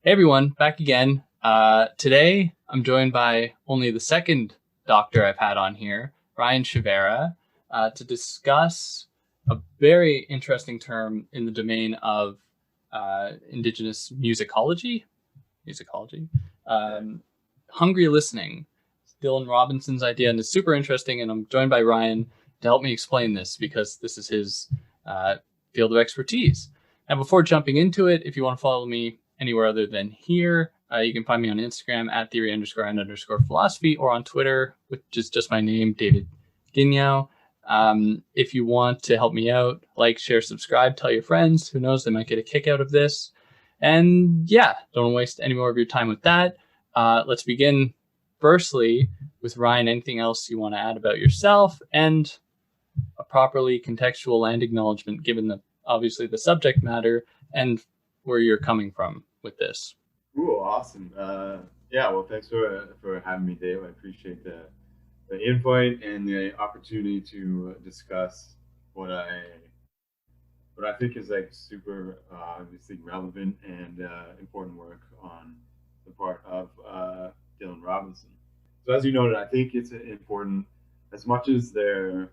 Hey everyone, back again. Today I'm joined by only the second doctor I've had on here, Ryan Shuvera, to discuss a very interesting term in the domain of indigenous musicology. Musicology, um, hungry listening. It's Dylan Robinson's idea, and it's super interesting. And I'm joined by Ryan to help me explain this because this is his uh, field of expertise. And before jumping into it, if you want to follow me anywhere other than here, you can find me on Instagram at theory_and_philosophy or on Twitter, which is just my name, David Guignau. If you want to help me out, like, share, subscribe, tell your friends. Who knows, they might get a kick out of this. And yeah, don't waste any more of your time with that. Let's begin firstly with Ryan. Anything else you want to add about yourself and a properly contextual land acknowledgement, given the obviously the subject matter and where you're coming from with this. Cool, awesome. Yeah, well, thanks for having me, Dave. I appreciate the invite and the opportunity to discuss what I what I think is like super obviously relevant and important work on the part of Dylan Robinson. So as you noted, I think it's important as much as they're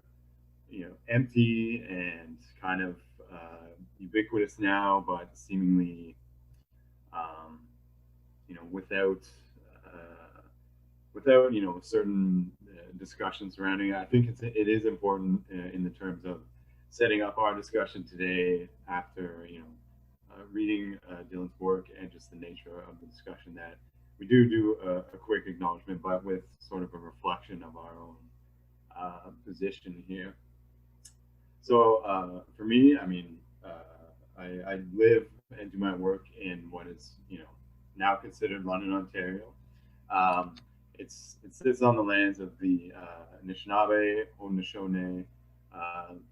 empty and kind of ubiquitous now, but seemingly um, without certain discussion surrounding it. I think it is important in the terms of setting up our discussion today after reading Dylan's work and just the nature of the discussion that we do a quick acknowledgement, but with sort of a reflection of our own position here. So for me, I mean, I live and do my work in what is now considered London, Ontario. Um, it sits on the lands of the Anishinaabe, Haudenosaunee,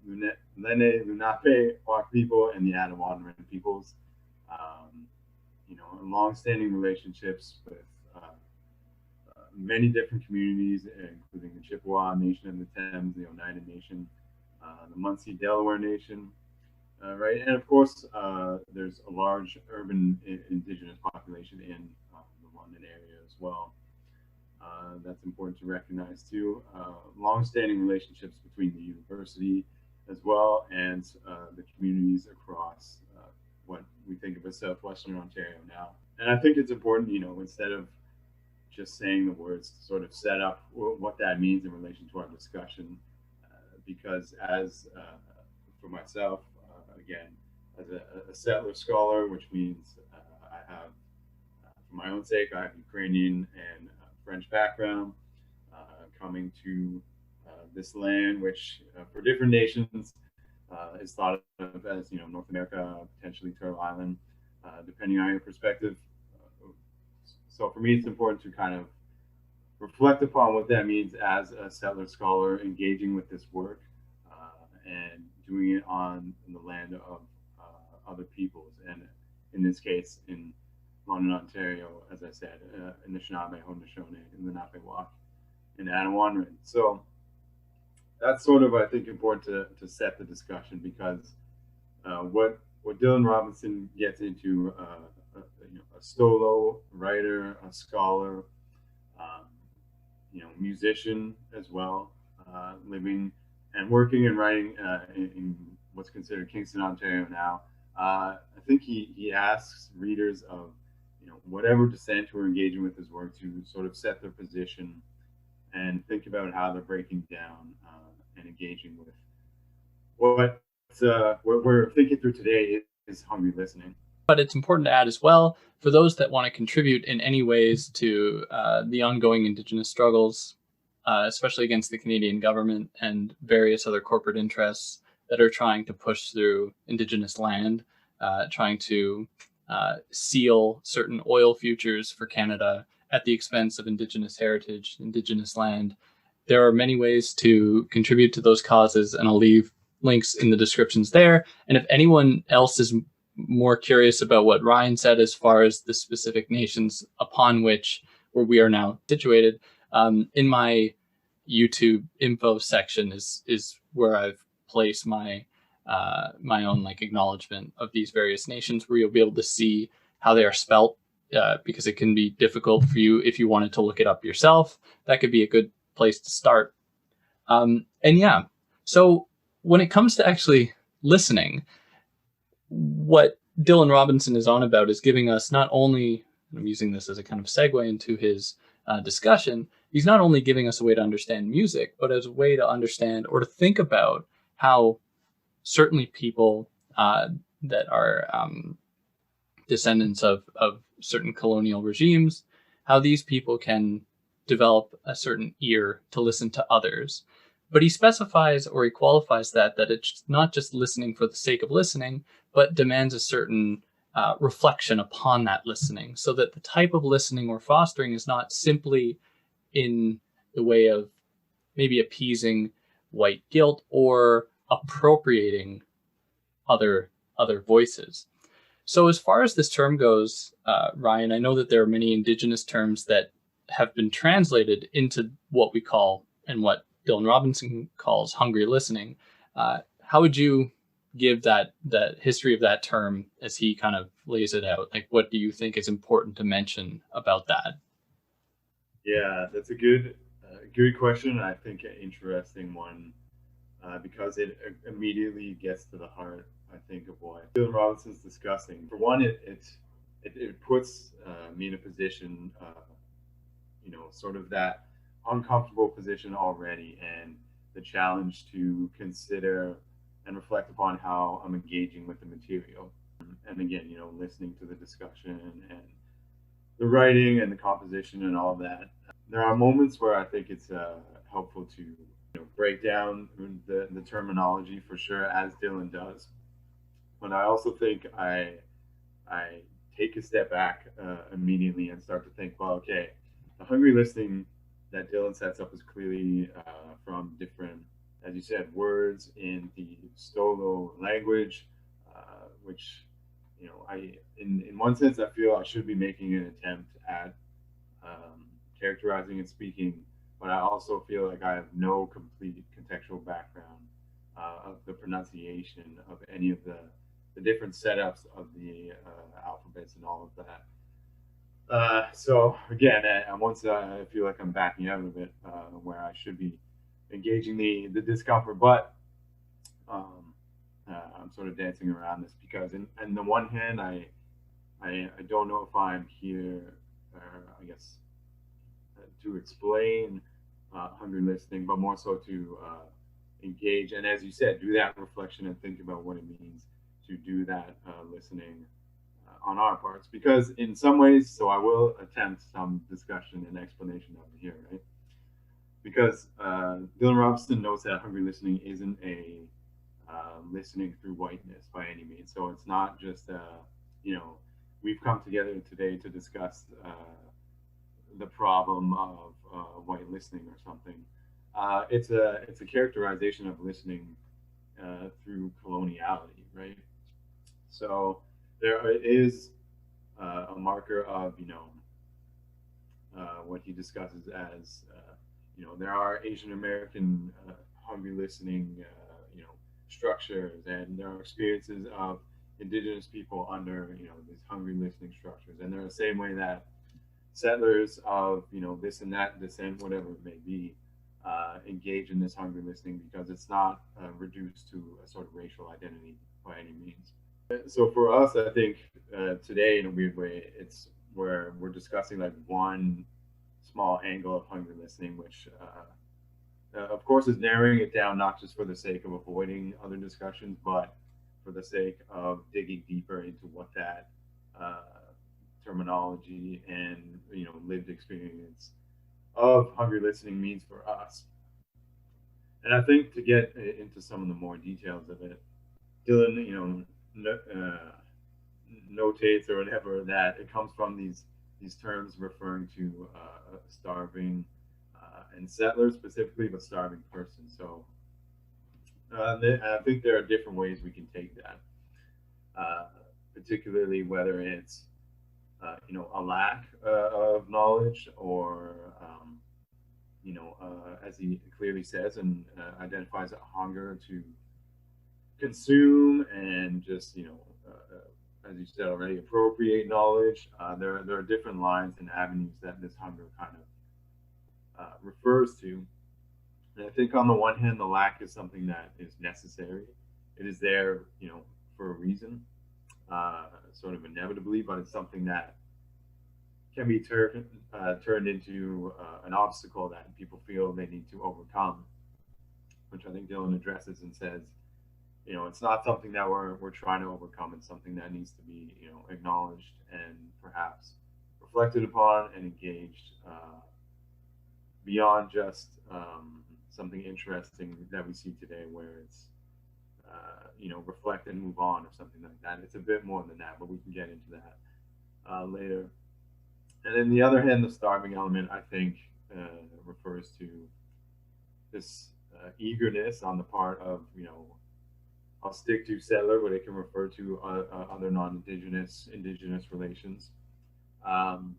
Lene, Lenape, Walk people, and the Attawattaman peoples. Um, long-standing relationships with many different communities, including the Chippewa Nation of the Thames, the Oneida Nation, the Munsee Delaware Nation, right? And of course, there's a large urban indigenous population in the London area as well. That's important to recognize too. Long-standing relationships between the university as well and the communities across what we think of as southwestern Ontario now. And I think it's important, instead of just saying the words, to sort of set up what that means in relation to our discussion, because as for myself, again, as a settler scholar, which means I have, for my own sake, I have Ukrainian and French background, coming to this land, which for different nations is thought of as North America, potentially Turtle Island, depending on your perspective. So for me, it's important to kind of reflect upon what that means as a settler scholar engaging with this work and doing it on the land of other peoples, and in this case, in London, Ontario, as I said, Anishinaabe, Haudenosaunee, and Lenape and Attawattaman. So that's sort of, I think, important to set the discussion, because what Dylan Robinson gets into, a solo writer, a scholar, um, musician as well, living and working and writing in what's considered Kingston, Ontario now. I think he asks readers of whatever descent who are engaging with his work to sort of set their position and think about how they're breaking down and engaging with what we're thinking through today is hungry listening. But it's important to add as well, for those that want to contribute in any ways to the ongoing Indigenous struggles, especially against the Canadian government and various other corporate interests that are trying to push through Indigenous land, trying to seal certain oil futures for Canada at the expense of Indigenous heritage, Indigenous land. There are many ways to contribute to those causes, and I'll leave links in the descriptions there. And if anyone else is more curious about what Ryan said as far as the specific nations upon which where we are now situated, in my YouTube info section is where I've placed my my own like acknowledgement of these various nations, where you'll be able to see how they are spelt because it can be difficult for you if you wanted to look it up yourself. That could be a good place to start. And yeah, so when it comes to actually listening, what Dylan Robinson is on about is giving us not only, I'm using this as a kind of segue into his discussion, he's not only giving us a way to understand music, but as a way to understand or to think about how certainly people that are descendants of certain colonial regimes, how these people can develop a certain ear to listen to others. But he specifies, or he qualifies that it's not just listening for the sake of listening, but demands a certain reflection upon that listening, so that the type of listening we're fostering is not simply in the way of maybe appeasing white guilt or appropriating other voices. So as far as this term goes, Ryan, I know that there are many indigenous terms that have been translated into what we call, and what Dylan Robinson calls, hungry listening. How would you give that history of that term as he kind of lays it out? Like, what do you think is important to mention about that? Yeah, that's a good question. I think an interesting one, because it immediately gets to the heart, I think, of what Dylan Robinson's discussing. For one, it puts me in a position, sort of that uncomfortable position already, and the challenge to consider and reflect upon how I'm engaging with the material. And again, listening to the discussion and the writing and the composition and all of that. There are moments where I think it's helpful to break down the terminology, for sure, as Dylan does. But I also think I take a step back immediately and start to think, well, okay, the hungry listening that Dylan sets up is clearly from different, as you said, words in the Stolo language, which in one sense, I feel I should be making an attempt at characterizing and speaking, but I also feel like I have no complete contextual background of the pronunciation of any of the different setups of the alphabets and all of that. So again, once I feel like I'm backing out of it, where I should be engaging the discomfort, but I'm sort of dancing around this because, on the one hand, I don't know if I'm here, I guess, to explain hungry listening, but more so to engage and, as you said, do that reflection and think about what it means to do that listening on our parts. Because in some ways, so I will attempt some discussion and explanation of it here, right? Because Dylan Robinson notes that hungry listening isn't a listening through whiteness by any means. So it's not just, we've come together today to discuss the problem of white listening or something. It's a characterization of listening through coloniality, right? So there is a marker of what he discusses as there are Asian American hungry listening structures, and there are experiences of indigenous people under these hungry listening structures, and they're the same way that settlers of this and that descent, whatever it may be, engage in this hungry listening because it's not reduced to a sort of racial identity by any means. So for us, I think today, in a weird way, it's where we're discussing like one small angle of hungry listening, which of course is narrowing it down not just for the sake of avoiding other discussions, but for the sake of digging deeper into what that terminology and lived experience of hungry listening means for us. And I think to get into some of the more details of it, Dylan, notates or whatever that it comes from these terms referring to starving and settlers specifically, but starving person. So I think there are different ways we can take that, particularly whether it's a lack of knowledge or as he clearly says and identifies a hunger to consume and just as you said already, appropriate knowledge. There are different lines and avenues that this hunger kind of refers to. And I think on the one hand, the lack is something that is necessary. It is there, for a reason, sort of inevitably, but it's something that can be turned into an obstacle that people feel they need to overcome, which I think Dylan addresses and says, it's not something that we're trying to overcome. It's something that needs to be, acknowledged and perhaps reflected upon and engaged beyond just something interesting that we see today, where it's reflect and move on or something like that. It's a bit more than that, but we can get into that later. And on the other hand, the starving element, I think, refers to this eagerness on the part of, I'll stick to settler, but it can refer to other indigenous relations, um,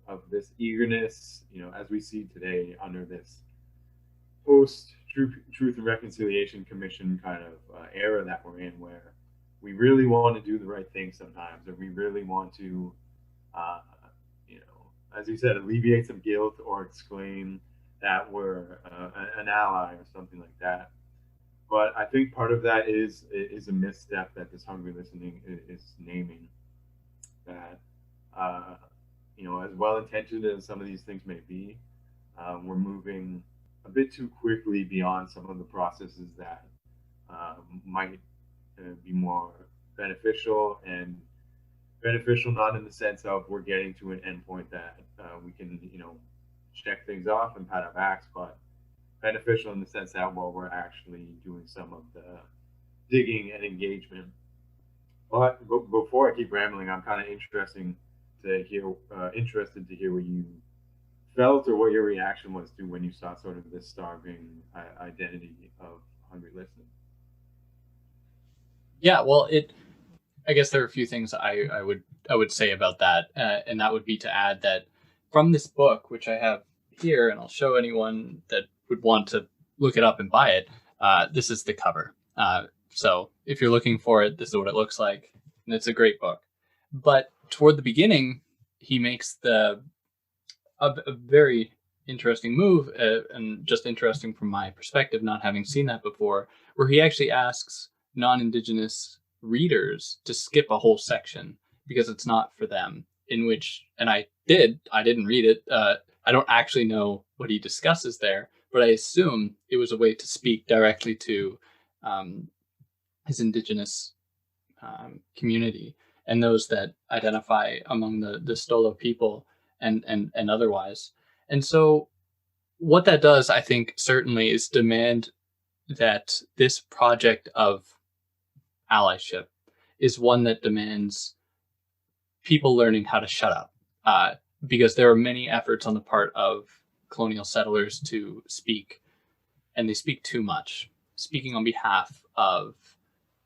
of this eagerness, as we see today under this post Truth and Reconciliation Commission kind of era that we're in, where we really want to do the right thing sometimes, or we really want to, uh, as you said, alleviate some guilt or exclaim that we're an ally or something like that. But I think part of that is a misstep that this hungry listening is naming. That as well intentioned as some of these things may be, we're moving a bit too quickly beyond some of the processes that might be more beneficial, and beneficial not in the sense of we're getting to an endpoint that we can check things off and pat our backs, but beneficial in the sense that while we're actually doing some of the digging and engagement. But before I keep rambling, I'm kind of interested to hear what you felt or what your reaction was to when you saw sort of this starving identity of hungry listening. Yeah, well, I guess there are a few things I would say about that, and that would be to add that from this book, which I have here, and I'll show anyone that would want to look it up and buy it. This is the cover. So if you're looking for it, this is what it looks like, and it's a great book. But toward the beginning, he makes a very interesting move, and just interesting from my perspective, not having seen that before, where he actually asks non-Indigenous readers to skip a whole section because it's not for them. In which, and I didn't read it. I don't actually know what he discusses there, but I assume it was a way to speak directly to his Indigenous community and those that identify among the Stolo people and otherwise. And so what that does, I think, certainly is demand that this project of allyship is one that demands people learning how to shut up, because there are many efforts on the part of colonial settlers to speak, and they speak too much, speaking on behalf of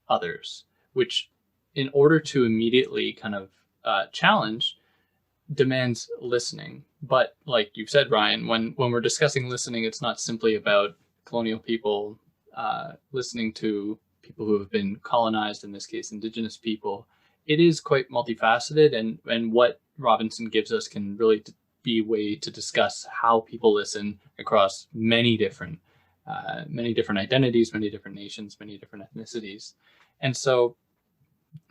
others, which, in order to immediately kind of challenge, demands listening. But like you said, Ryan, when we're discussing listening, it's not simply about colonial people listening to people who have been colonized, in this case, Indigenous people. It is quite multifaceted, and what Robinson gives us can really be a way to discuss how people listen across many different identities, many different nations, many different ethnicities. And so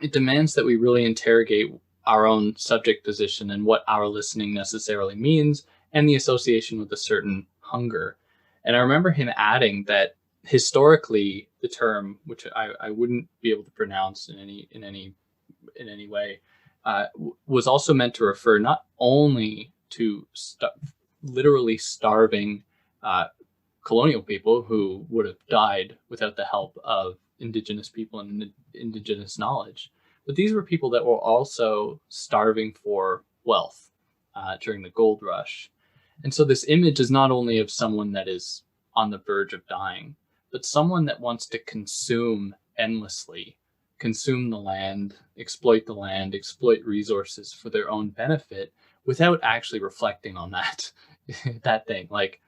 it demands that we really interrogate our own subject position and what our listening necessarily means, and the association with a certain hunger. And I remember him adding that historically the term, which I wouldn't be able to pronounce in any way, was also meant to refer not only to literally starving colonial people who would have died without the help of Indigenous people and Indigenous knowledge, but these were people that were also starving for wealth during the gold rush. And so this image is not only of someone that is on the verge of dying, but someone that wants to consume endlessly, consume the land, exploit resources for their own benefit without actually reflecting on that, that thing, like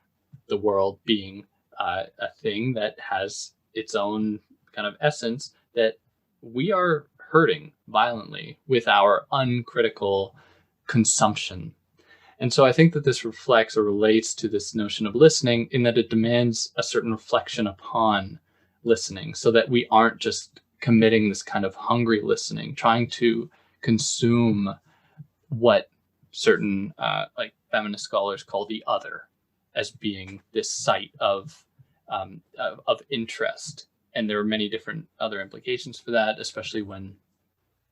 the world being a thing that has its own kind of essence that we are hurting violently with our uncritical consumption. And so I think that this reflects or relates to this notion of listening in that it demands a certain reflection upon listening, so that we aren't just committing this kind of hungry listening, trying to consume what certain like feminist scholars call the other, as being this site of interest. And there are many different other implications for that, especially when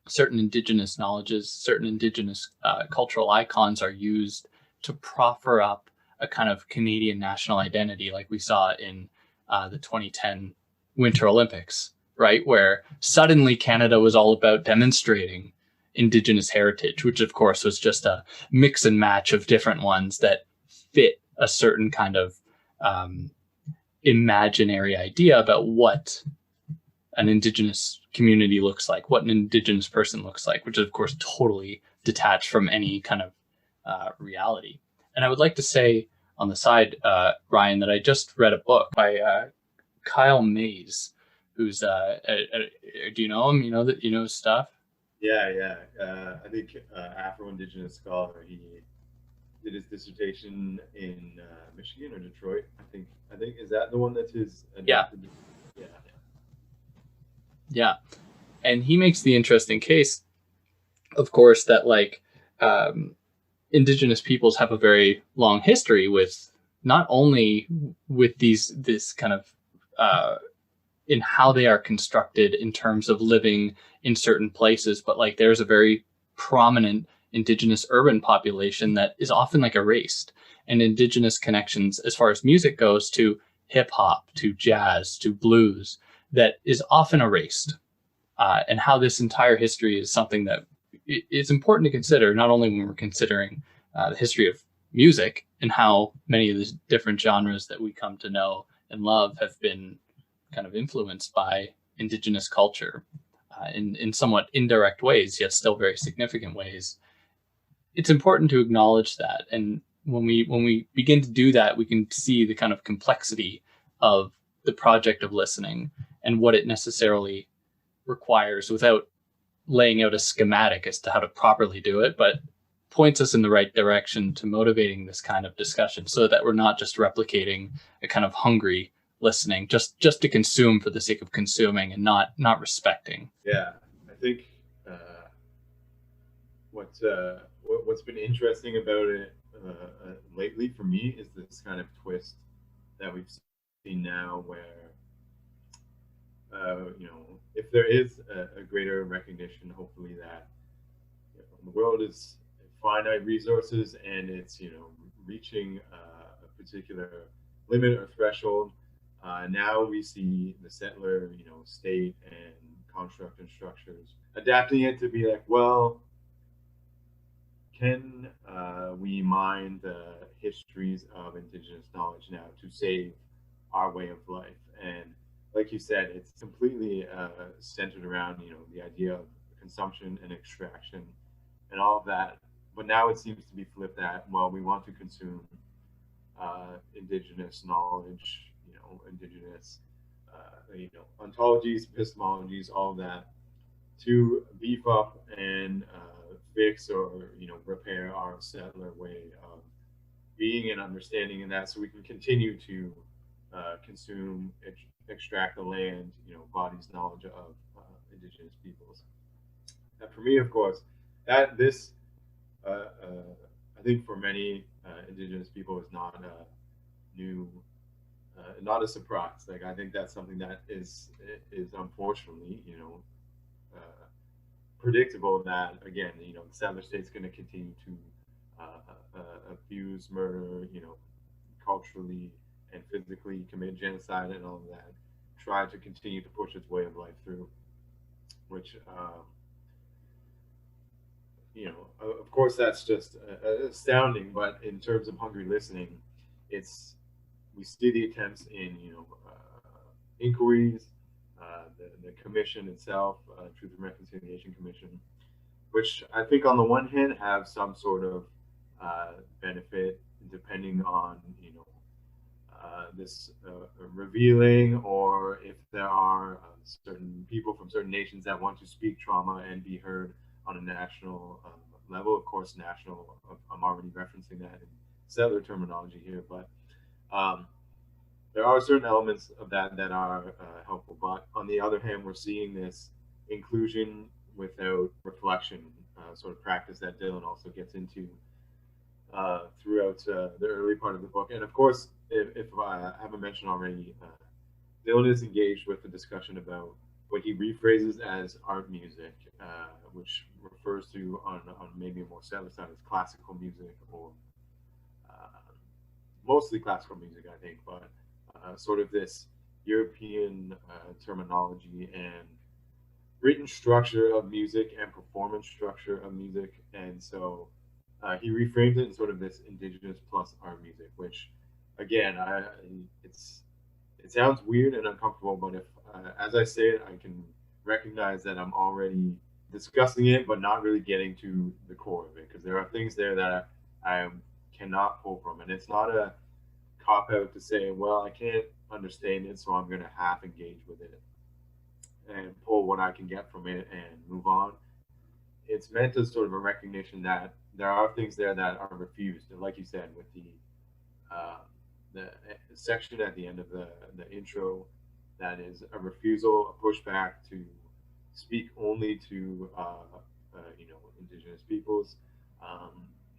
certain indigenous knowledges, certain indigenous cultural icons are used to proffer up a kind of Canadian national identity, like we saw in the 2010 Winter Olympics, right? Where suddenly Canada was all about demonstrating indigenous heritage, which of course was just a mix and match of different ones that fit a certain kind of imaginary idea about what an indigenous community looks like, what an indigenous person looks like, which is of course totally detached from any kind of reality. And I would like to say on the side, Ryan, that I just read a book by Kyle Mays, who's do you know him? You know his stuff? Yeah, yeah. I think Afro-Indigenous scholar. He did his dissertation in Michigan or Detroit. I think is that the one that's his Yeah. adopted? Yeah. Yeah. And he makes the interesting case, of course, that like indigenous peoples have a very long history with not only with this kind of in how they are constructed in terms of living in certain places, but like there's a very prominent indigenous urban population that is often like erased, and indigenous connections as far as music goes to hip hop, to jazz, to blues, that is often erased. And how this entire history is something that is important to consider, not only when we're considering the history of music and how many of the different genres that we come to know and love have been kind of influenced by indigenous culture in somewhat indirect ways, yet still very significant ways. It's important to acknowledge that. And when we begin to do that, we can see the kind of complexity of the project of listening and what it necessarily requires, without laying out a schematic as to how to properly do it, but points us in the right direction to motivating this kind of discussion, so that we're not just replicating a kind of hungry listening just to consume for the sake of consuming, and not respecting. Yeah, I think what's been interesting about it lately for me is this kind of twist that we've seen now, where if there is a greater recognition, hopefully, that the world is finite resources and it's reaching a particular limit or threshold. Now we see the settler, state and construct and structures adapting it to be like, well, can we mine the histories of indigenous knowledge now to save our way of life? And like you said, it's completely centered around the idea of consumption and extraction and all of that. But now it seems to be flipped at, well, we want to consume indigenous knowledge, indigenous ontologies, epistemologies, all of that, to beef up and fix or repair our settler way of being and understanding, and that so we can continue to consume, extract the land, bodies, knowledge of indigenous peoples. And for me, of course, that this I think for many indigenous people is not new, not a surprise. Like, I think that's something that is unfortunately uh, predictable, that again the settler state's going to continue to abuse, murder, culturally and physically commit genocide and all of that, try to continue to push its way of life through, which of course that's just astounding. But in terms of hungry listening, it's we see the attempts in inquiries, the commission itself, Truth and Reconciliation Commission, which I think on the one hand have some sort of benefit, depending on this revealing, or if there are certain people from certain nations that want to speak trauma and be heard on a national level. Of course, national, I'm already referencing that in settler terminology here, but um, there are certain elements of that that are helpful. But on the other hand, we're seeing this inclusion without reflection sort of practice that Dylan also gets into throughout the early part of the book. And of course, if I haven't mentioned already, Dylan is engaged with the discussion about what he rephrases as art music, which refers to on maybe a more settler side as classical music, or uh, mostly classical music, I think, but sort of this European terminology and written structure of music and performance structure of music. And so he reframed it in sort of this indigenous plus art music, which again, it sounds weird and uncomfortable, but if as I say it, I can recognize that I'm already discussing it, but not really getting to the core of it, because there are things there that I cannot pull from, and it's not a cop out to say, well, I can't understand it, so I'm going to half engage with it and pull what I can get from it and move on. It's meant as sort of a recognition that there are things there that are refused, and like you said, with uh, the section at the end of the intro, that is a refusal, a pushback to speak only to indigenous peoples,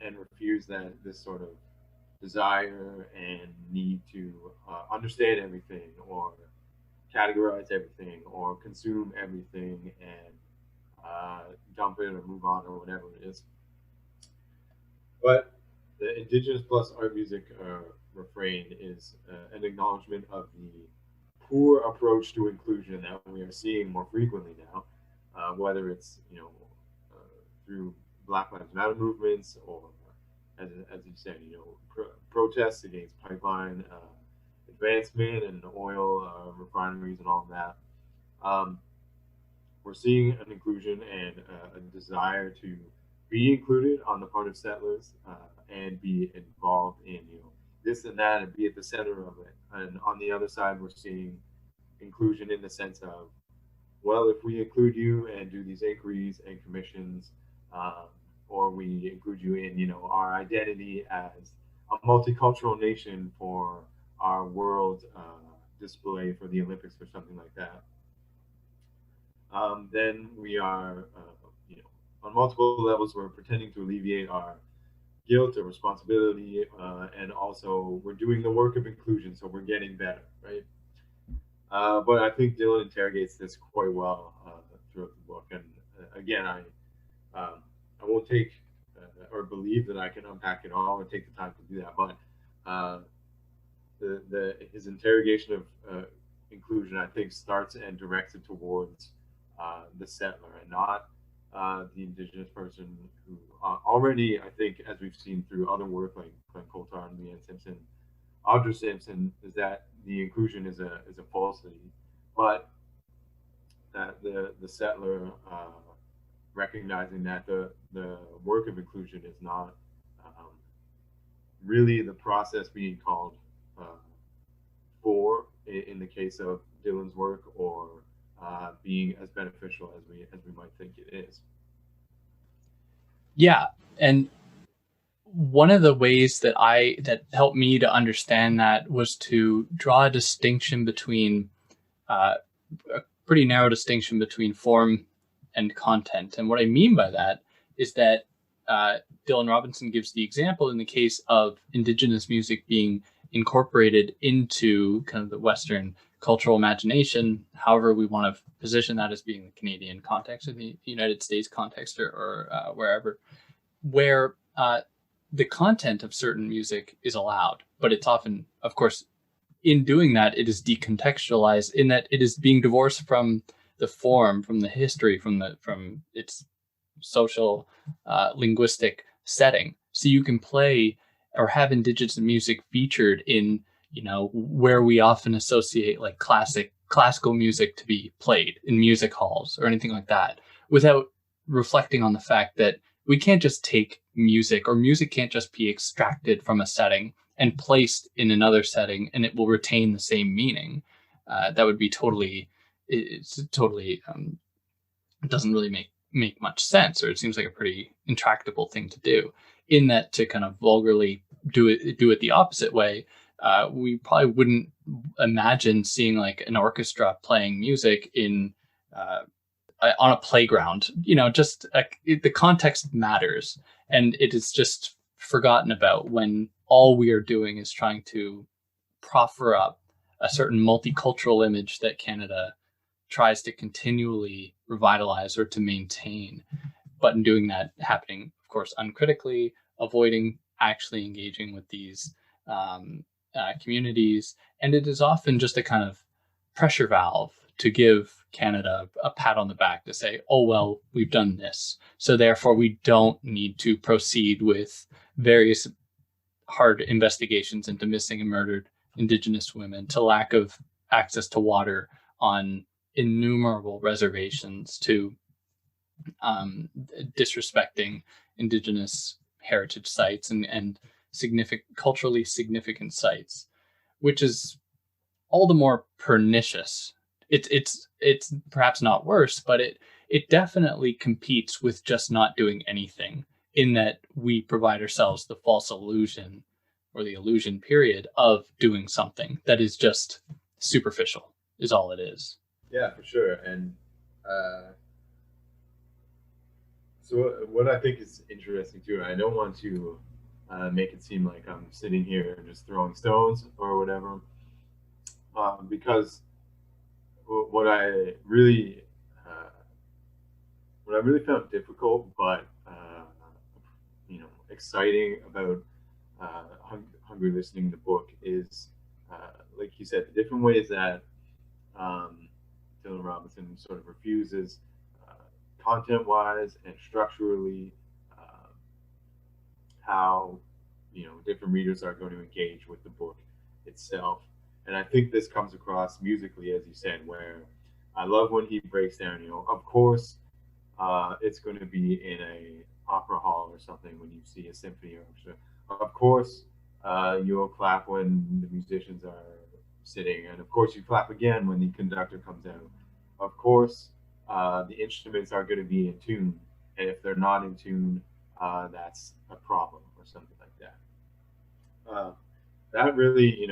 and refuse that this sort of desire and need to understand everything, or categorize everything, or consume everything, and dump it or move on or whatever it is. But the indigenous plus art music refrain is an acknowledgement of the poor approach to inclusion that we are seeing more frequently now, whether it's through Black Lives Matter movements, or as you said, protests against pipeline advancement and oil refineries and all of that. Um, we're seeing an inclusion and a desire to be included on the part of settlers, and be involved in this and that, and be at the center of it. And on the other side, we're seeing inclusion in the sense of, well, if we include you and do these inquiries and commissions, um, or we include you in our identity as a multicultural nation for our world display for the Olympics or something like that, then we are, on multiple levels, we're pretending to alleviate our guilt or responsibility, and also we're doing the work of inclusion, so we're getting better, right? But I think Dylan interrogates this quite well throughout the book, and again, I won't take or believe that I can unpack it all or take the time to do that, but uh, his interrogation of inclusion, I think, starts and directs it towards the settler, and not the indigenous person who already, I think, as we've seen through other work like Glenn Coulthard and Leanne Simpson, Audra Simpson, is that the inclusion is a falsity, but that the settler recognizing that the work of inclusion is not really the process being called uh, for in the case of Dylan's work, or being as beneficial as we might think it is. Yeah, and one of the ways that helped me to understand that was to draw a distinction between a pretty narrow distinction between form and content. And what I mean by that is that Dylan Robinson gives the example in the case of indigenous music being incorporated into kind of the Western cultural imagination, however we want to position that as being the Canadian context or the United States context, or wherever, where the content of certain music is allowed, but it's often, of course, in doing that, it is decontextualized in that it is being divorced from the form, from the history, from its social linguistic setting. So you can play or have indigenous music featured in, where we often associate like classical music to be played in music halls or anything like that, without reflecting on the fact that we can't just take music, or music can't just be extracted from a setting and placed in another setting, and it will retain the same meaning. That would be it's totally it doesn't really make much sense, or it seems like a pretty intractable thing to do. In that, to kind of vulgarly do it the opposite way, we probably wouldn't imagine seeing like an orchestra playing music in on a playground. Just the context matters, and it is just forgotten about when all we are doing is trying to proffer up a certain multicultural image that Canada tries to continually revitalize or to maintain. But in doing that, happening, of course, uncritically, avoiding actually engaging with these communities. And it is often just a kind of pressure valve to give Canada a pat on the back to say, oh, well, we've done this, so therefore we don't need to proceed with various hard investigations into missing and murdered Indigenous women, to lack of access to water on innumerable reservations, to disrespecting Indigenous heritage sites and culturally significant sites, which is all the more pernicious. It's perhaps not worse, but it definitely competes with just not doing anything, in that we provide ourselves the false illusion, or the illusion period, of doing something that is just superficial, is all it is. Yeah, for sure. And so what I think is interesting too, I don't want to make it seem like I'm sitting here just throwing stones or whatever, because what I really found difficult, but exciting about Hungry Listening, the book, is like you said, the different ways that Dylan Robinson sort of refuses, content-wise and structurally, how different readers are going to engage with the book itself. And I think this comes across musically, as you said, where I love when he breaks down, of course, it's going to be in a opera hall or something when you see a symphony orchestra. Of course, you'll clap when the musicians are sitting, and of course you clap again when the conductor comes out. Of course, the instruments are going to be in tune, and if they're not in tune, that's a problem or something like that. That really,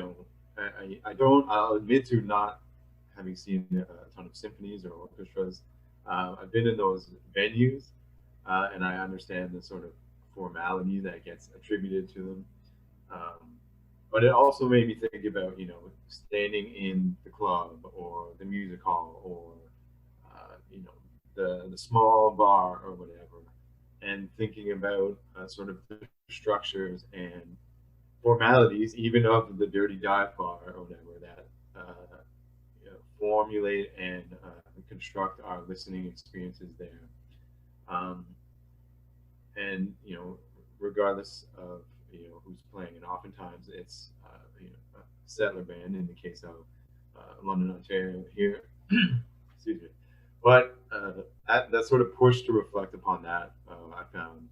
I'll admit to not having seen a ton of symphonies or orchestras. I've been in those venues, and I understand the sort of formality that gets attributed to them. But it also made me think about, standing in the club or the music hall, or, the small bar or whatever, and thinking about sort of the structures and formalities, even of the dirty dive bar or whatever, that formulate and construct our listening experiences there. And regardless of who's playing, and oftentimes it's a settler band in the case of London, Ontario here. Excuse me. But that sort of push to reflect upon that, I found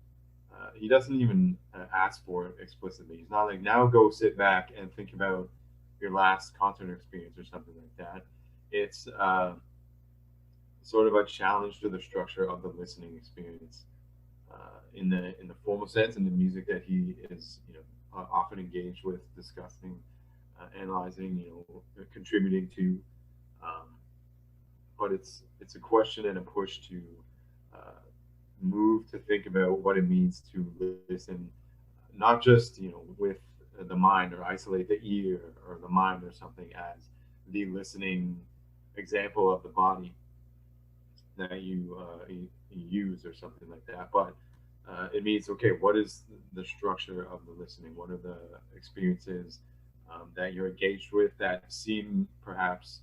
he doesn't even ask for it explicitly. He's not like, now go sit back and think about your last concert experience or something like that. It's sort of a challenge to the structure of the listening experience, in the formal sense, and the music that he is often engaged with, discussing, analyzing, contributing to. But it's a question and a push to move to think about what it means to listen, not just with the mind, or isolate the ear or the mind or something as the listening example of the body that you use or something like that. But it means, okay, what is the structure of the listening? What are the experiences that you're engaged with that seem perhaps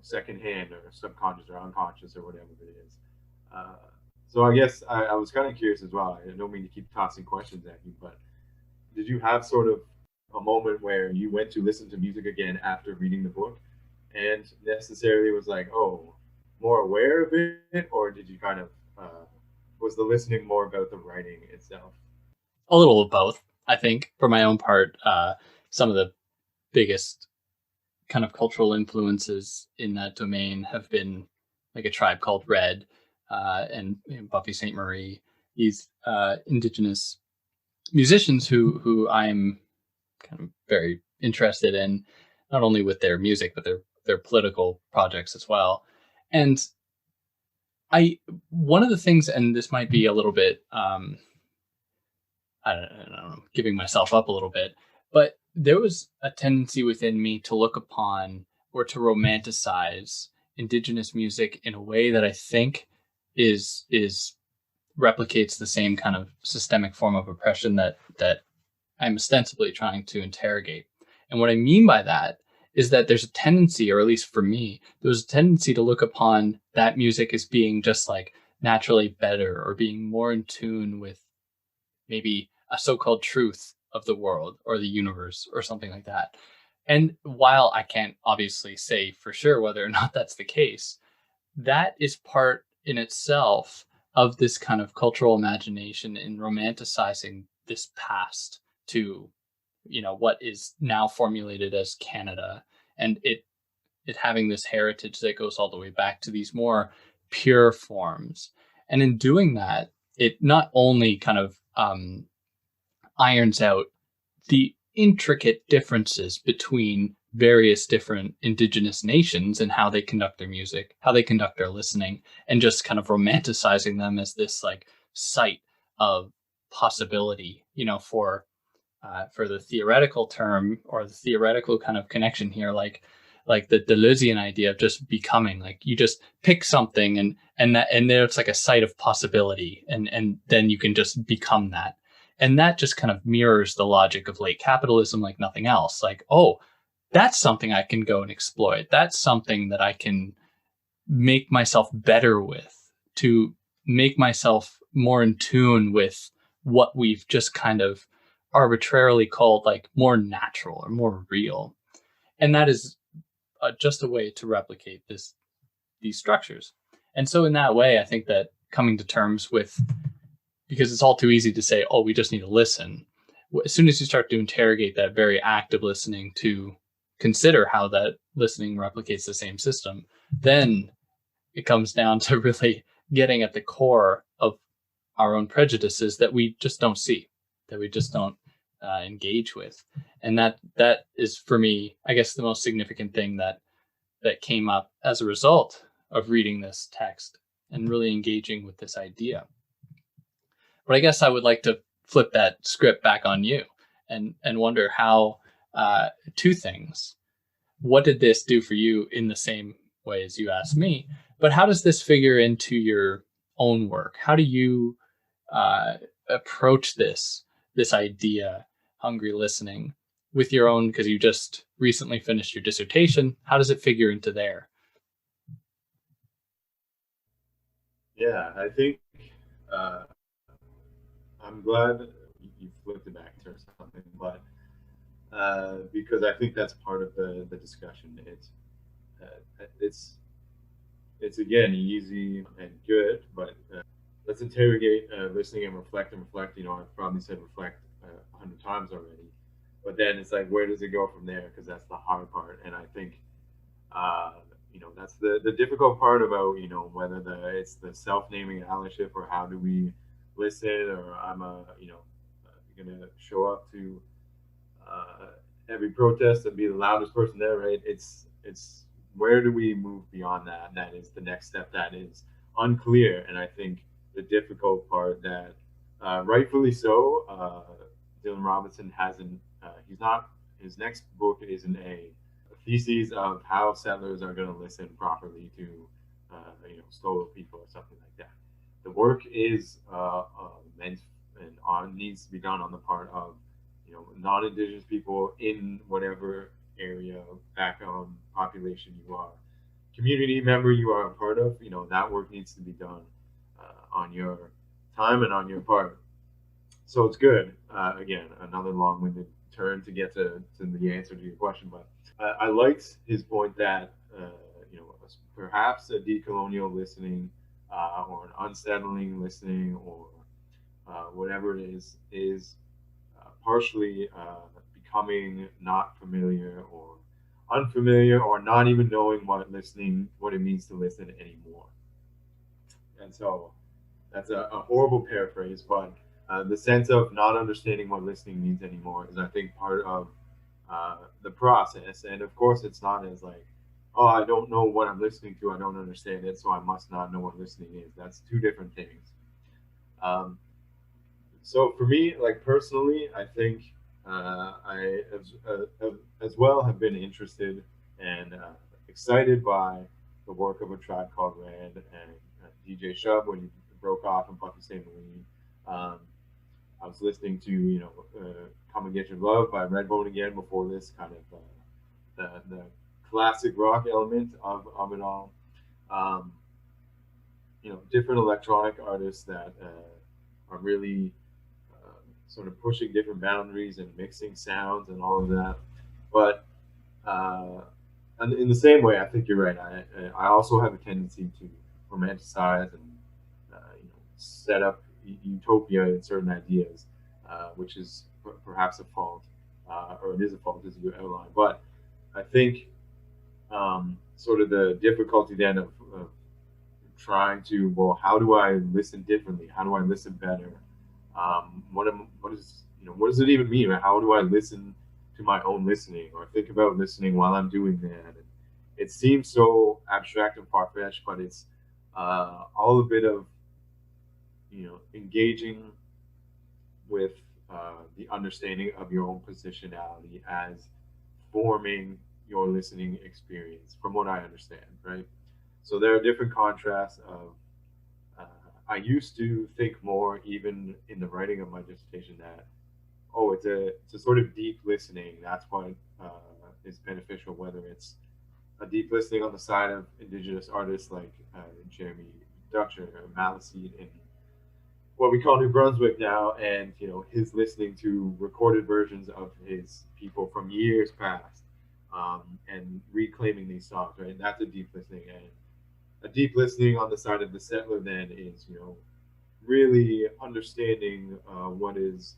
secondhand or subconscious or unconscious or whatever it is? So I guess I was kind of curious as well. I don't mean to keep tossing questions at you, but did you have sort of a moment where you went to listen to music again after reading the book, and necessarily was like, oh, more aware of it, or did you kind of was the listening more about the writing itself? A little of both. I think for my own part, some of the biggest kind of cultural influences in that domain have been like A Tribe Called Red, and Buffy St. Marie. These indigenous musicians who I'm kind of very interested in, not only with their music but their political projects as well. And I one of the things, and this might be a little bit I don't know, giving myself up a little bit, but there was a tendency within me to look upon or to romanticize indigenous music in a way that I think is replicates the same kind of systemic form of oppression that I'm ostensibly trying to interrogate. And what I mean by that is that there's a tendency, or at least for me, there's a tendency to look upon that music as being just like naturally better or being more in tune with maybe a so-called truth of the world or the universe or something like that. And while I can't obviously say for sure whether or not that's the case, that is part in itself of this kind of cultural imagination in romanticizing this past to, what is now formulated as Canada, and it having this heritage that goes all the way back to these more pure forms. And in doing that, it not only kind of irons out the intricate differences between various different indigenous nations and how they conduct their music, how they conduct their listening, and just kind of romanticizing them as this like site of possibility, for the theoretical term or the theoretical kind of connection here, like the Deleuzian idea of just becoming, like you just pick something and there it's like a site of possibility, and then you can just become that. And that just kind of mirrors the logic of late capitalism like nothing else. Like, oh, that's something I can go and exploit. That's something that I can make myself better with, to make myself more in tune with what we've just kind of arbitrarily called like more natural or more real. And that is just a way to replicate these structures. And so in that way, I think that coming to terms with, because it's all too easy to say, oh, we just need to listen. As soon as you start to interrogate that very act of listening, to consider how that listening replicates the same system, then it comes down to really getting at the core of our own prejudices that we just don't see, that we just don't engage with. And that is, for me, I guess, the most significant thing that came up as a result of reading this text and really engaging with this idea. But I guess I would like to flip that script back on you and wonder how, two things. What did this do for you in the same way as you asked me? But how does this figure into your own work? How do you approach this idea, hungry listening, with your own, because you just recently finished your dissertation? How does it figure into there? Yeah, I think uh, I'm glad you flipped it back to something, but because I think that's part of the discussion. It's again easy and good, but let's interrogate listening and reflect and reflect. I've probably said reflect 100 times already, but then it's like, where does it go from there? Because that's the hard part, and I think uh, that's the difficult part about whether it's the self-naming allyship, or how do we listen, or I'm gonna show up to uh, every protest and be the loudest person there, right? It's where do we move beyond that? That is the next step. That is unclear, and I think the difficult part that, rightfully so, Dylan Robinson hasn't. He's not. His next book isn't a thesis of how settlers are going to listen properly to, Stolen people or something like that. The work is meant and needs to be done on the part of non-indigenous people in whatever area, background, population you are, community member you are a part of. That work needs to be done on your time and on your part. So it's good. Again, another long-winded turn to get to the answer to your question, but I liked his point that perhaps a decolonial listening, or an unsettling listening, or whatever it is partially becoming not familiar or unfamiliar or not even knowing what it means to listen anymore. And so that's a horrible paraphrase, but the sense of not understanding what listening means anymore is, I think, part of the process. And of course, it's not as like, oh, I don't know what I'm listening to, I don't understand it, so I must not know what listening is. That's two different things. Um, so for me, like personally, I think I as well have been interested and excited by the work of A Tribe Called Red and DJ Shub when he broke off and Buffy Saint-Marie. Um, I was listening to "Come and Get Your Love" by Redbone again before this, kind of the classic rock element of it all. Um, different electronic artists that are really sort of pushing different boundaries and mixing sounds and all of that. But uh, and in the same way, I think you're right. I also have a tendency to romanticize and set up utopia in certain ideas, which is perhaps a fault, or it is a fault as you outlined. But I think sort of the difficulty then of trying to, well, how do I listen differently? How do I listen better? What does it even mean? Right? How do I listen to my own listening or think about listening while I'm doing that? And it seems so abstract and far fetched, but it's all a bit of engaging with the understanding of your own positionality as forming your listening experience, from what I understand, right? So there are different contrasts of. Uh, I used to think more, even in the writing of my dissertation, that it's a sort of deep listening. That's what is beneficial, whether it's a deep listening on the side of indigenous artists like Jeremy Dutcher or Maliseed in what we call New Brunswick now, and his listening to recorded versions of his people from years past, and reclaiming these songs. Right, and that's a deep listening, and a deep listening on the side of the settler then is really understanding what is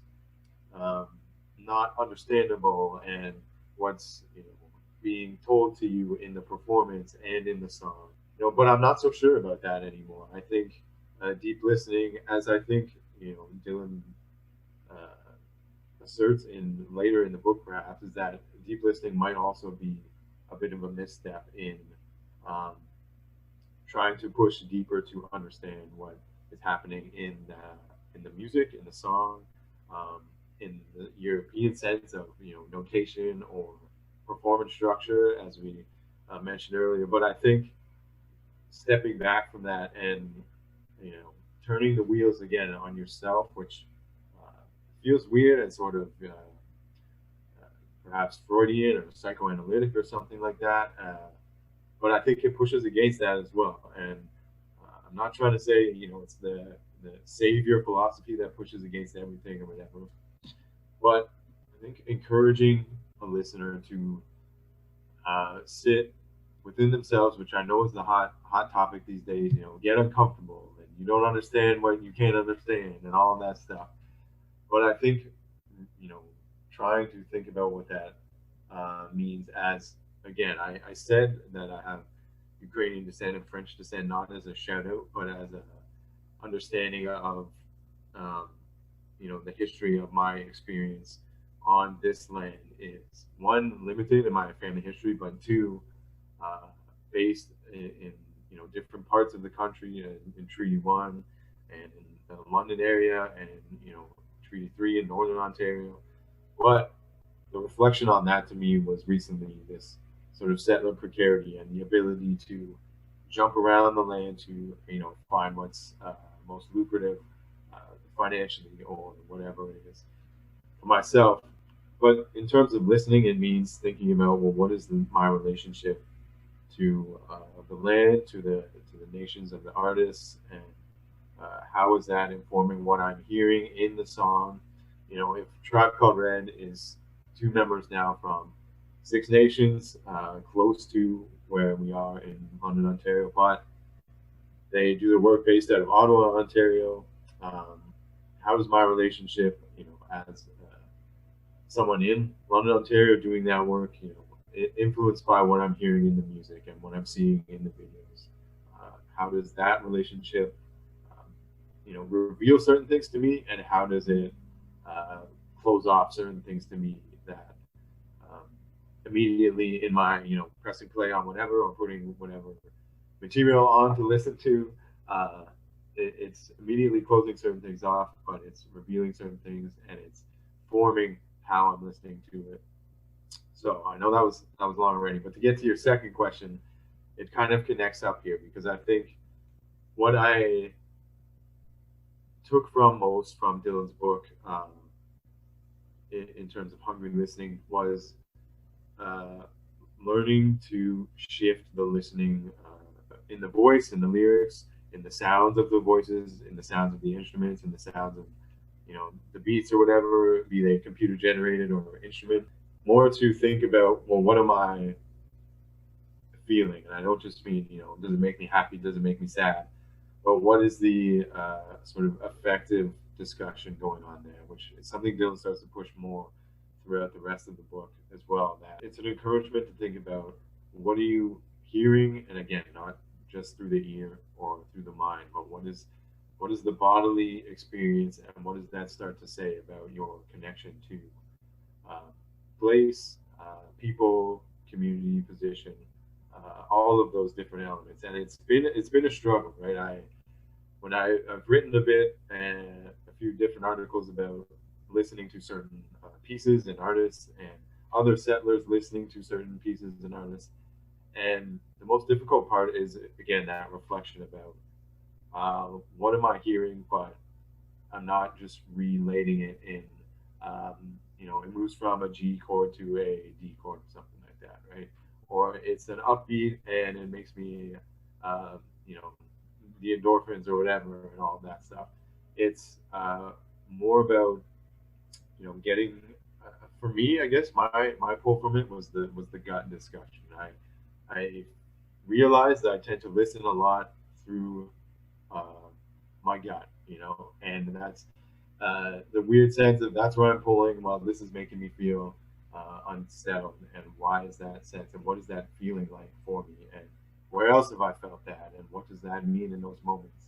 um, not understandable and what's being told to you in the performance and in the song. But I'm not so sure about that anymore. I think deep listening, as I think Dylan uh, asserts in later in the book, perhaps, is that deep listening might also be a bit of a misstep in um, trying to push deeper to understand what is happening in the music, in the song, um, in the European sense of notation or performance structure, as we mentioned earlier. But I think stepping back from that and you know turning the wheels again on yourself, which uh, feels weird and sort of perhaps Freudian or psychoanalytic or something like that. But I think it pushes against that as well. And I'm not trying to say it's the savior philosophy that pushes against everything or whatever, but I think encouraging a listener to sit within themselves, which I know is the hot topic these days. Get uncomfortable and you don't understand what you can't understand and all of that stuff. But I think you know trying to think about what that means as again, I said that I have Ukrainian descent and French descent, not as a shout out, but as a understanding of um, the history of my experience on this land is one limited in my family history, but two uh, based in different parts of the country in Treaty One and in the London area and Treaty Three in Northern Ontario. But the reflection on that to me was recently this sort of settler precarity and the ability to jump around the land to find what's most lucrative uh, financially or whatever it is for myself. But in terms of listening, it means thinking about, well, what is my relationship to the land, to the nations of the artists, and how is that informing what I'm hearing in the song? If Tribe Called Red is two members now from Six Nations, close to where we are in London, Ontario, but they do their work based out of Ottawa, Ontario. Um, how is my relationship, as someone in London, Ontario, doing that work, influenced by what I'm hearing in the music and what I'm seeing in the videos. How does that relationship, um, reveal certain things to me, and how does it uh, close off certain things to me that um, immediately in my, pressing play on whatever or putting whatever material on to listen to, uh, it's immediately closing certain things off, but it's revealing certain things and it's forming how I'm listening to it. So I know that was long already, but to get to your second question, it kind of connects up here because I think what I took from most from Dylan's book, in terms of hungry listening, was uh, learning to shift the listening in the voice, in the lyrics, in the sounds of the voices, in the sounds of the instruments, in the sounds of the beats or whatever, be they computer generated or instrument. More to think about, well, what am I feeling? And I don't just mean, does it make me happy? Does it make me sad? But what is the sort of effective discussion going on there, which is something Dylan starts to push more throughout the rest of the book as well. That it's an encouragement to think about what are you hearing, and again, not just through the ear or through the mind, but what is the bodily experience, and what does that start to say about your connection to uh, place, people, community, position, all of those different elements. And it's been a struggle, right? I've written a bit and a few different articles about listening to certain pieces and artists, and other settlers listening to certain pieces and artists. And the most difficult part is, again, that reflection about what am I hearing, but I'm not just relating it in. It moves from a G chord to a D chord, something like that, right? Or it's an upbeat and it makes me, uh, you know, the endorphins or whatever and all of that stuff. It's more about getting. For me, I guess my pull from it was the gut discussion. I realized that I tend to listen a lot through uh, my gut, and that's the weird sense of that's where I'm pulling. Well, this is making me feel unsettled, and why is that sense, and what is that feeling like for me, and where else have I felt that, and what does that mean in those moments?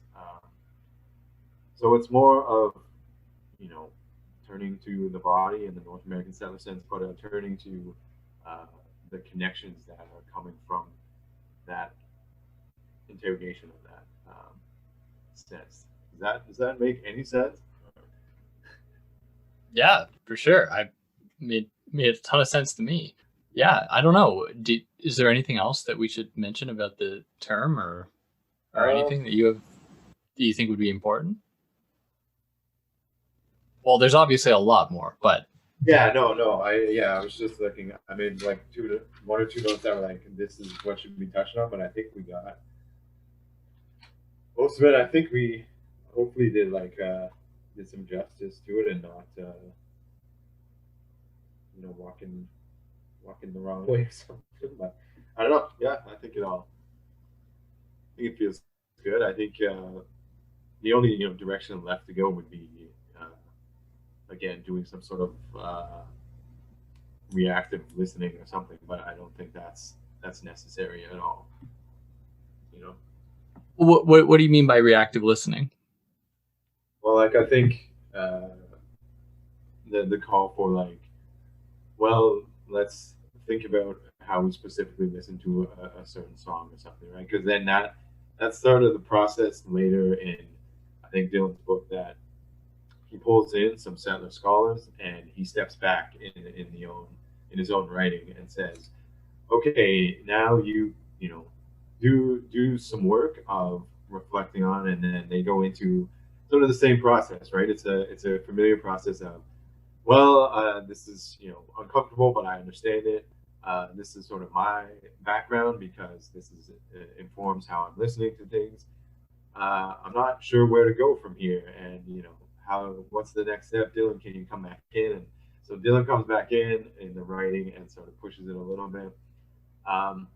So it's more of you know turning to the body in the North American settler sense, but turning to uh, the connections that are coming from that interrogation of that sense. Does that make any sense? Yeah, for sure. I made a ton of sense to me. Yeah, I don't know. Is there anything else that we should mention about the term, or Um, anything that you think would be important? Well, there's obviously a lot more, but yeah, no. I was just looking. I made like one or two notes that were like, this is what should be touched on, but I think we got most of it. I think we hopefully did some justice to it and not walking the wrong way or something. But I don't know. Yeah, I think it feels good. I think the only direction left to go would be uh, again doing some sort of reactive listening or something. But I don't think that's necessary at all. You know. what do you mean by reactive listening? Well, like I think the call for like, well, let's think about how we specifically listen to a certain song or something, right? Because then that started the process later in I think Dylan's book that he pulls in some settler scholars and he steps back in his own writing and says, okay, now you do some work of reflecting on, and then they go into sort of the same process, right? It's a familiar process of, well, this is uncomfortable, but I understand it. This is sort of my background because this informs how I'm listening to things. I'm not sure where to go from here, and what's the next step, Dylan? Can you come back in? And so Dylan comes back in the writing and sort of pushes it a little bit. Um,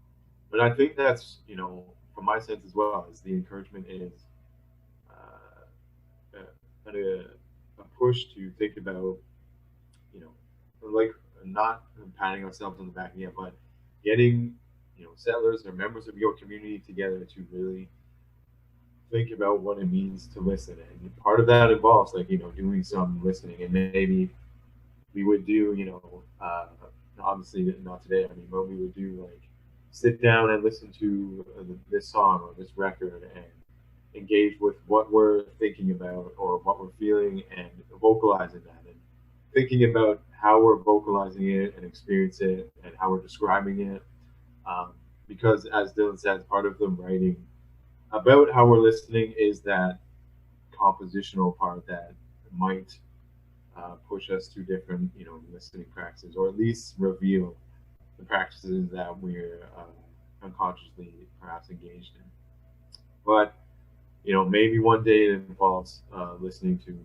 but I think that's from my sense as well, is the encouragement is uh, a push to think about you know like not patting ourselves on the back yet, but getting settlers or members of your community together to really think about what it means to listen. And part of that involves like doing some listening, and maybe we would do obviously not today. I mean, but we would do like sit down and listen to this song or this record and engage with what we're thinking about or what we're feeling and vocalizing that and thinking about how we're vocalizing it and experience it and how we're describing it. Um, because as Dylan said, part of the writing about how we're listening is that compositional part that might push us to different, listening practices, or at least reveal the practices that we're unconsciously perhaps engaged in. But maybe one day it involves listening to,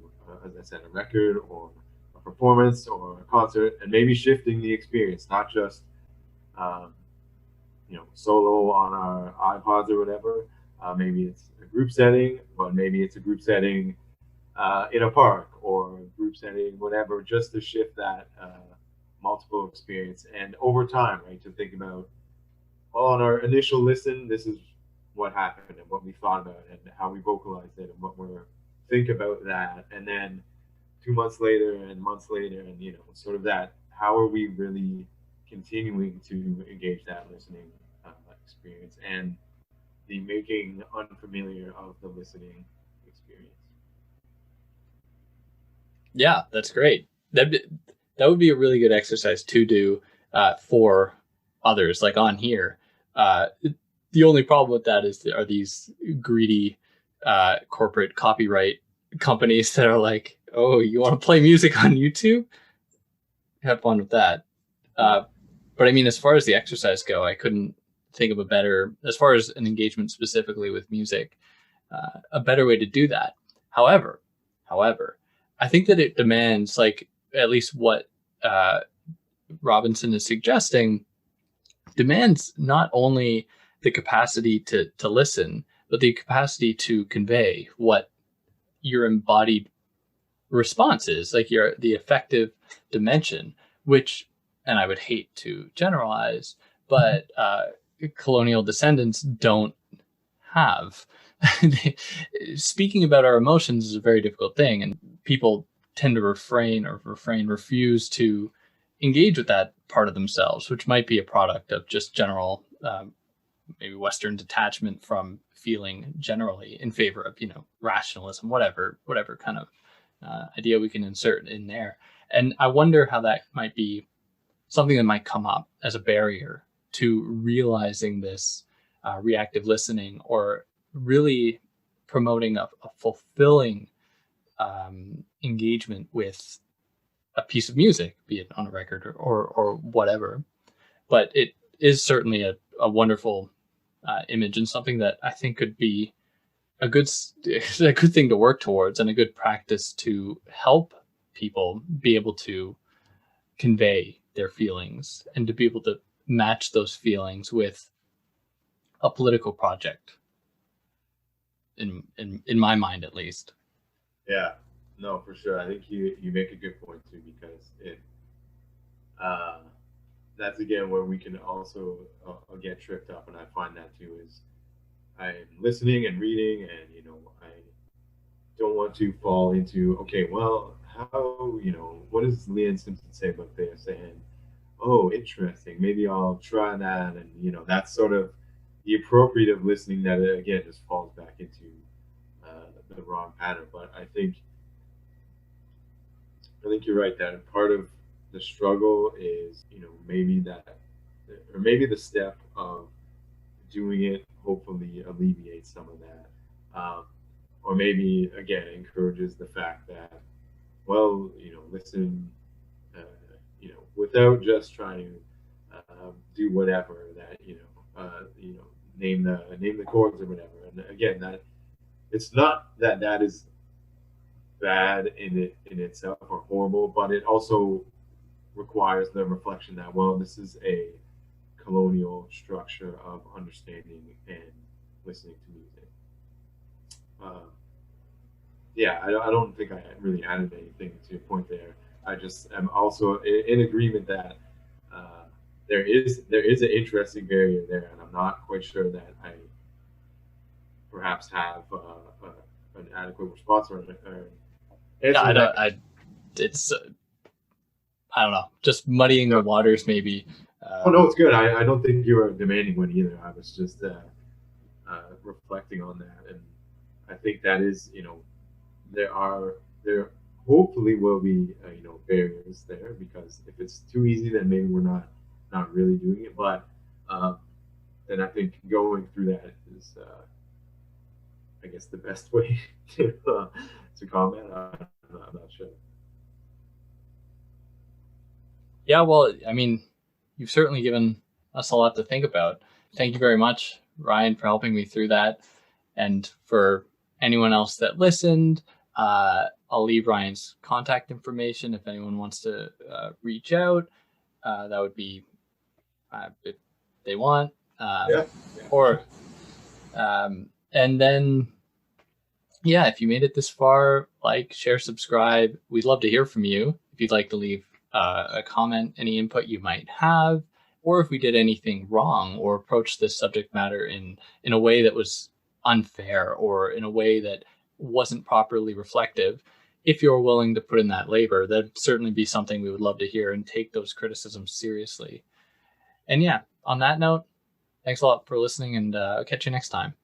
as I said, a record or a performance or a concert, and maybe shifting the experience, not just um, solo on our iPods or whatever. Maybe it's a group setting, but maybe it's a group setting in a park or a group setting, whatever, just to shift that multiple experience. And over time, right, to think about, well, on our initial listen, this is what happened and what we thought about it and how we vocalized it and what we're think about that. And then 2 months later and months later, and sort of that, how are we really continuing to engage that listening experience and the making unfamiliar of the listening experience. Yeah, that's great. That would be a really good exercise to do for others, like on here. Uh, the only problem with that is are these greedy corporate copyright companies that are like, oh, you want to play music on YouTube? Have fun with that. Yeah. But I mean, as far as the exercise go, I couldn't think of a better, as far as an engagement specifically with music, a better way to do that. However, however, I think that it demands, like, at least what uh, Robinson is suggesting, demands not only the capacity to listen, but the capacity to convey what your embodied response is, like your the effective dimension, which, and I would hate to generalize, but colonial descendants don't have. Speaking about our emotions is a very difficult thing, and people tend to refuse to engage with that part of themselves, which might be a product of just general, maybe Western detachment from feeling generally in favor of, rationalism, whatever kind of idea we can insert in there. And I wonder how that might be something that might come up as a barrier to realizing this reactive listening, or really promoting a fulfilling engagement with a piece of music, be it on a record or whatever. But it is certainly a wonderful image, and something that I think could be a good a good thing to work towards, and a good practice to help people be able to convey their feelings and to be able to match those feelings with a political project, in my mind at least. Yeah, no, for sure. I think you make a good point too, because it uh, that's again where we can also get tripped up, and I find that too is I'm listening and reading, and I don't want to fall into, okay, well, how what does Leanne Simpson say about this, and oh, interesting, maybe I'll try that, and that's sort of the appropriate listening that again just falls back into the wrong pattern. But I think you're right that part of the struggle is, maybe that, or maybe the step of doing it hopefully alleviates some of that. Or maybe, again, encourages the fact that, well, listen, without just trying to do whatever that, name the chords or whatever. And again, that it's not that that is bad in itself or horrible, but it also requires the reflection that, well, this is a colonial structure of understanding and listening to music. Uh, yeah, I don't think I really added anything to your point there. I just am also in agreement that there is an interesting barrier there, and I'm not quite sure that I perhaps have an adequate response or Yeah, I answering don't. that. It's I don't know, just muddying the No, waters maybe. oh no, Um, it's good. I don't think you were demanding one either. I was just reflecting on that, and I think that is, there hopefully will be barriers there, because if it's too easy, then maybe we're not really doing it. But um, then I think going through that is, I guess, the best way to comment. I'm not sure. yeah, well, I mean, you've certainly given us a lot to think about. Thank you very much, Ryan, for helping me through that. And for anyone else that listened, I'll leave Ryan's contact information if anyone wants to reach out. That would be if they want. Yeah, yeah, for sure. Or and then yeah, if you made it this far, like, share, subscribe. We'd love to hear from you. If you'd like to leave a comment, any input you might have, or if we did anything wrong or approached this subject matter in a way that was unfair or in a way that wasn't properly reflective, if you're willing to put in that labor, that'd certainly be something we would love to hear and take those criticisms seriously. And yeah, on that note, thanks a lot for listening, and I'll catch you next time.